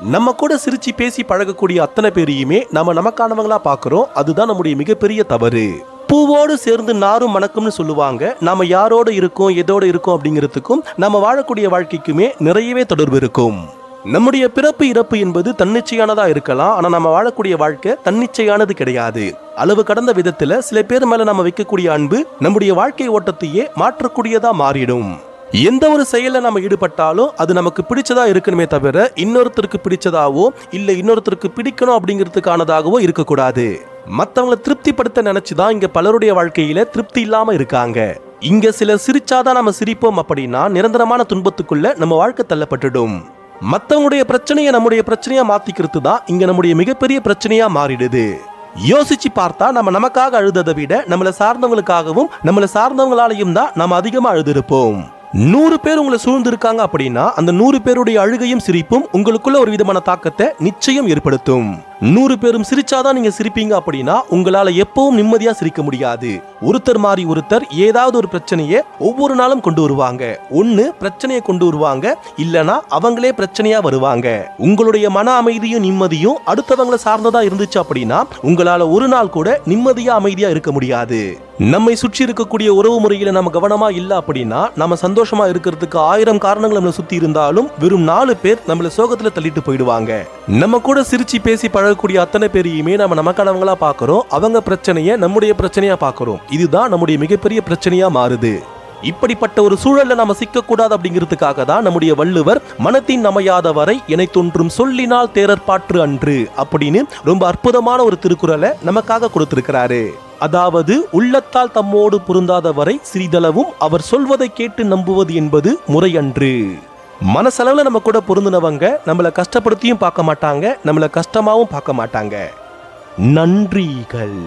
நம்ம கூட சிரிச்சு பேசி பழகக்கூடிய அத்தனை பேரையுமே நம்ம நமக்கானவங்களா பார்க்கிறோம். அதுதான் நம்முடைய மிகப்பெரிய தவறு. பூவோடு சேர்ந்து நாரும் மணக்கும்னு சொல்லுவாங்க. நாம யாரோட இருக்கோம், எதோட இருக்கோம் அப்படிங்கிறதுக்கும் நம்ம வாழக்கூடிய வாழ்க்கைக்குமே நிறையவே தொடர்பு இருக்கும். நம்முடைய பிறப்பு இறப்பு என்பது தன்னிச்சையானதா இருக்கலாம். ஆனா நம்ம வாழக்கூடிய வாழ்க்கை தன்னிச்சையானது கிடையாது. அளவு கடந்த விதத்துல சில பேர் மேல நம்ம வைக்கக்கூடிய அன்பு நம்முடைய வாழ்க்கை ஓட்டத்தையே மாற்றக்கூடியதா மாறிடும். எந்த ஒரு செயல நம்ம ஈடுபட்டாலும் அது நமக்கு பிடிச்சதா இருக்கணுமே தவிர இன்னொருத்தருக்கு பிடிச்சதாவோ இல்ல இன்னொருத்தருக்கு பிடிக்கணும் அப்படிங்கிறதுக்கானதாகவோ இருக்கக்கூடாது. மத்தவங்களை திருப்திப்படுத்த நினைச்சுதான் இங்க பலருடைய வாழ்க்கையில திருப்தி இல்லாம இருக்காங்க. இங்க சிலர் சிரிச்சாதான் நம்ம சிரிப்போம் அப்படின்னா நிரந்தரமான துன்பத்துக்குள்ள நம்ம வாழ்க்கை தள்ளப்பட்டுடும். மத்தவங்களுடைய பிரச்சனையை நம்முடைய பிரச்சனையா மாத்திக்கிறது தான் இங்க நம்முடைய மிகப்பெரிய பிரச்சனையா மாறிடுது. யோசிச்சு பார்த்தா நம்ம நமக்காக அழுததை விட நம்மளை சார்ந்தவங்களுக்காகவும் நம்மளை சார்ந்தவங்களாலையும் தான் நம்ம அதிகமா அழுதிருப்போம். 100 பேர் உங்களை சூழ்ந்து இருக்காங்க அப்படின்னா அந்த 100 பேருடைய அழுகையும் சிரிப்பும் உங்களுக்குள்ள ஒரு விதமான தாக்கத்தை நிச்சயம் ஏற்படுத்தும். 100 பேரும் சிரிச்சாதான் நீங்க சிரிப்பீங்க அப்படின்னா உங்களால எப்பவும் நிம்மதியா சிரிக்க முடியாது. ஒருத்தர் மாறி ஒருத்தர் ஏதாவது ஒரு பிரச்சனையை ஒவ்வொரு நாளும் கொண்டு வருவாங்க. ஒண்ணு பிரச்சனையை கொண்டு வருவாங்க, இல்லனா அவங்களே பிரச்சனையா வருவாங்க. உங்களுடைய மன அமைதியும் நிம்மதியும் அடுத்தவங்களை சார்ந்ததா இருந்துச்சு அப்படின்னா உங்களால ஒரு நாள் கூட நிம்மதியா அமைதியா இருக்க முடியாது. நம்மை சுற்றி இருக்கக்கூடிய உறவு முறையில நம்ம கவனமா இல்ல அப்படின்னா நம்ம சந்தோஷமா இருக்கிறதுக்கு 1000 காரணங்கள் நம்மளை சுத்தி இருந்தாலும் வெறும் 4 பேர் நம்மள சோகத்துல தள்ளிட்டு போயிடுவாங்க. நம்ம கூட சிரிச்சு பேசி பழகக்கூடிய அத்தனை பேரையுமே நம்ம நமக்கானவங்களா பாக்குறோம். அவங்க பிரச்சனையை நம்முடைய பிரச்சனையா பாக்குறோம். இதுதான் நம்முடைய மிகப்பெரிய பிரச்சனையா மாறுது. இப்படிப்பட்ட ஒரு சூழல்ல நாம சிக்கக்கூடாது அப்படிங்கிறதுக்காக தான் நம்முடைய வள்ளுவர் மனத்தின் அமையாத வரை என்னை தோன்றும் சொல்லினால் தேரற்பாற்று அன்று அப்படின்னு ரொம்ப அற்புதமான ஒரு திருக்குறளை நமக்காக கொடுத்திருக்கிறாரு. அதாவது உள்ளத்தால் தம்மோடு பொருந்தாத வரை சிறிதளவும் அவர் சொல்வதை கேட்டு நம்புவது என்பது முறையன்று. மனசளவுல நம்ம கூட பொருந்தினவங்க நம்மளை கஷ்டப்படுத்தியும் பார்க்க மாட்டாங்க, நம்மளை கஷ்டமாவும் பார்க்க மாட்டாங்க. நன்றிகள்.